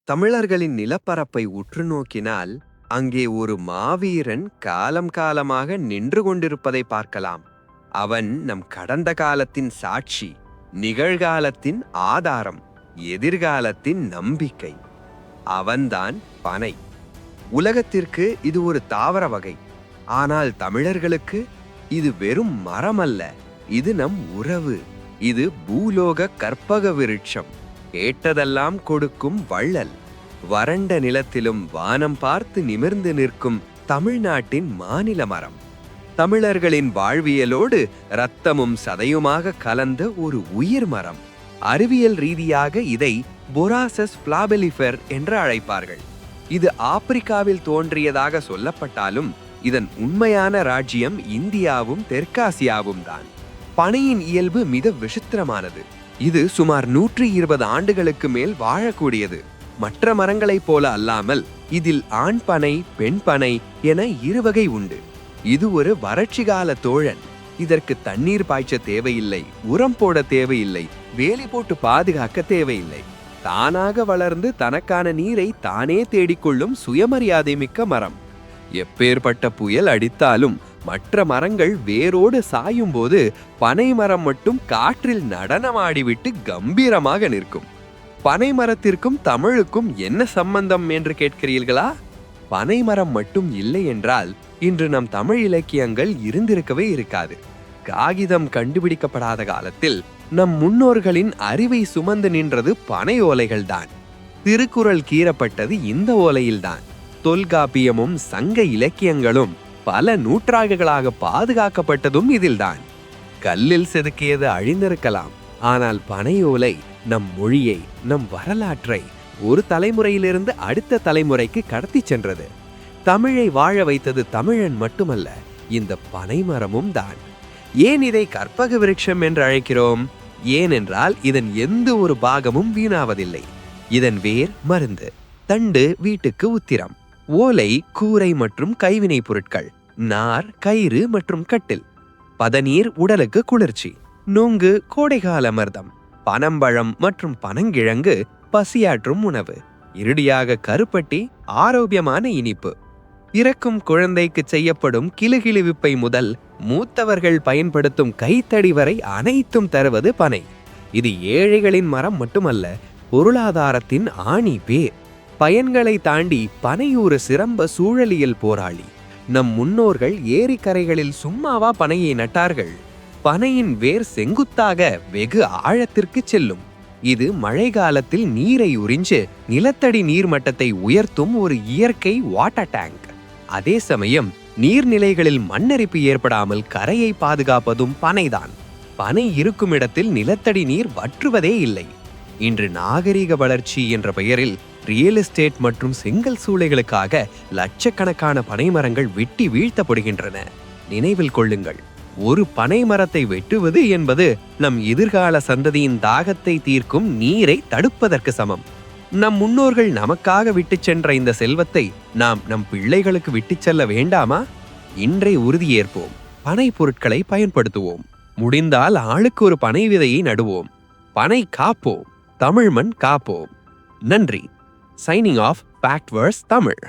தமிழர்களின் நிலப்பரப்பை உற்று நோக்கினால் அங்கே ஒரு மாவீரன் காலம் காலமாக நின்று கொண்டிருப்பதை பார்க்கலாம். அவன் நம் கடந்த காலத்தின் சாட்சி, நிகழ்காலத்தின் ஆதாரம், எதிர்காலத்தின் நம்பிக்கை. அவன்தான் பனை. உலகத்திற்கு இது ஒரு தாவர வகை. ஆனால் தமிழர்களுக்கு இது வெறும் மரமல்ல, இது நம் உறவு. இது பூலோக கற்பக விருட்சம். கேட்டதெல்லாம் கொடுக்கும் வள்ளல். வறண்ட நிலத்திலும் வானம் பார்த்து நிமிர்ந்து நிற்கும் தமிழ்நாட்டின் மாநில மரம். தமிழர்களின் வாழ்வியலோடு இரத்தமும் சதையுமாக கலந்த ஒரு உயிர் மரம். அறிவியல் ரீதியாக இதை பொராசஸ் பிளாபெலிஃபெர் என்று அழைப்பார்கள். இது ஆப்பிரிக்காவில் தோன்றியதாக சொல்லப்பட்டாலும் இதன் உண்மையான ராஜ்யம் இந்தியாவும் தெற்காசியாவும் தான். பனையின் இயல்பு மிக விசித்திரமானது. இது சுமார் 120 ஆண்டுகளுக்கு மேல் வாழக்கூடியது. மற்ற மரங்களைப் போல அல்லாமல் இதில் ஆண் பனை, பெண் பனை என இருவகை உண்டு. இது ஒரு வறட்சிகால தோழன். இதற்கு தண்ணீர் பாய்ச்ச தேவையில்லை, உரம் போட தேவையில்லை, வேலி போட்டு பாதுகாக்க தேவையில்லை. தானாக வளர்ந்து தனக்கான நீரை தானே தேடிக்கொள்ளும் சுயமரியாதை மிக்க மரம். எப்பேற்பட்ட புயல் அடித்தாலும் மற்ற மரங்கள் வேரோடு சாயும் போது பனை மரம் மட்டும் காற்றில் நடனமாடிவிட்டு கம்பீரமாக நிற்கும். பனை மரத்திற்கும் தமிழுக்கும் என்ன சம்பந்தம் என்று கேட்கிறீர்களா? பனை மரம் மட்டும் இல்லை என்றால் இன்று நம் தமிழ் இலக்கியங்கள் இருந்திருக்கவே இருக்காது. காகிதம் கண்டுபிடிக்கப்படாத காலத்தில் நம் முன்னோர்களின் அறிவை சுமந்து நின்றது பனை ஓலைகள்தான். திருக்குறள் கீறப்பட்டது இந்த ஓலையில்தான். தொல்காப்பியமும் சங்க இலக்கியங்களும் பல நூற்றாண்டுகளாக பாதுகாக்கப்பட்டதும் இதில்தான். கல்லில் செதுக்கியது அழிந்திருக்கலாம், ஆனால் பனை ஓலை நம் மொழியை, நம் வரலாற்றை ஒரு தலைமுறையிலிருந்து அடுத்த தலைமுறைக்கு கடத்தி சென்றது. தமிழை வாழ வைத்தது தமிழன் மட்டுமல்ல, இந்த பனை மரமும் தான். ஏன் இதை கற்பக விருட்சம் என்று அழைக்கிறோம்? ஏனென்றால் இதன் எந்த ஒரு பாகமும் வீணாவதில்லை. இதன் வேர் மருந்து, தண்டு வீட்டுக்கு உத்திரம், ஓலை கூரை மற்றும் கைவினை பொருட்கள், நார் கயிறு மற்றும் கட்டில், பதநீர் உடலுக்கு குளிர்ச்சி, நுங்கு கோடைகால அமிர்தம், பனம்பழம் மற்றும் பனங்கிழங்கு பசியாற்றும் உணவு, இறுதியாக கருப்பட்டி ஆரோக்கியமான இனிப்பு. இறக்கும் குழந்தைக்கு செய்யப்படும் கிளுகிளுவிப்பை முதல் மூத்தவர்கள் பயன்படுத்தும் கைத்தடி வரை அனைத்தும் தருவது பனை. இது ஏழைகளின் மரம் மட்டுமல்ல, பொருளாதாரத்தின் ஆணி வேர். பயன்களை தாண்டி பனை ஒரு சிறந்த சூழலியல் போராளி. நம் முன்னோர்கள் ஏரிக்கரைகளில் சும்மாவா பனையை நட்டார்கள்? பனையின் வேர் செங்குத்தாக வெகு ஆழத்திற்கு செல்லும். இது மழை காலத்தில் நீரை உறிஞ்சு நிலத்தடி நீர்மட்டத்தை உயர்த்தும் ஒரு இயற்கை வாட்டர் டேங்க். அதே சமயம் நீர்நிலைகளில் மண்ணரிப்பு ஏற்படாமல் கரையை பாதுகாப்பதும் பனைதான். பனை இருக்கும் இடத்தில் நிலத்தடி நீர் வற்றுவதே இல்லை. இன்று நாகரிக வளர்ச்சி என்ற பெயரில் ரியல் எஸ்டேட் மற்றும் செங்கல் சூளைகளுக்காக லட்சக்கணக்கான பனை மரங்கள் வெட்டி வீழ்த்தப்படுகின்றன. நினைவில் கொள்ளுங்கள், ஒரு பனை மரத்தை வெட்டுவது என்பது நம் எதிர்கால சந்ததியின் தாகத்தை தீர்க்கும் நீரை தடுப்பதற்கு சமம். நம் முன்னோர்கள் நமக்காக விட்டு சென்ற இந்த செல்வத்தை நாம் நம் பிள்ளைகளுக்கு விட்டு செல்ல வேண்டாமா? இன்றை உறுதியேற்போம். பனை பொருட்களை பயன்படுத்துவோம். முடிந்தால் ஆளுக்கு ஒரு பனை விதையை நடுவோம். பனை காப்போம், தமிழ் மண் காப்போம். நன்றி. Signing off, Fact Verse Tamil.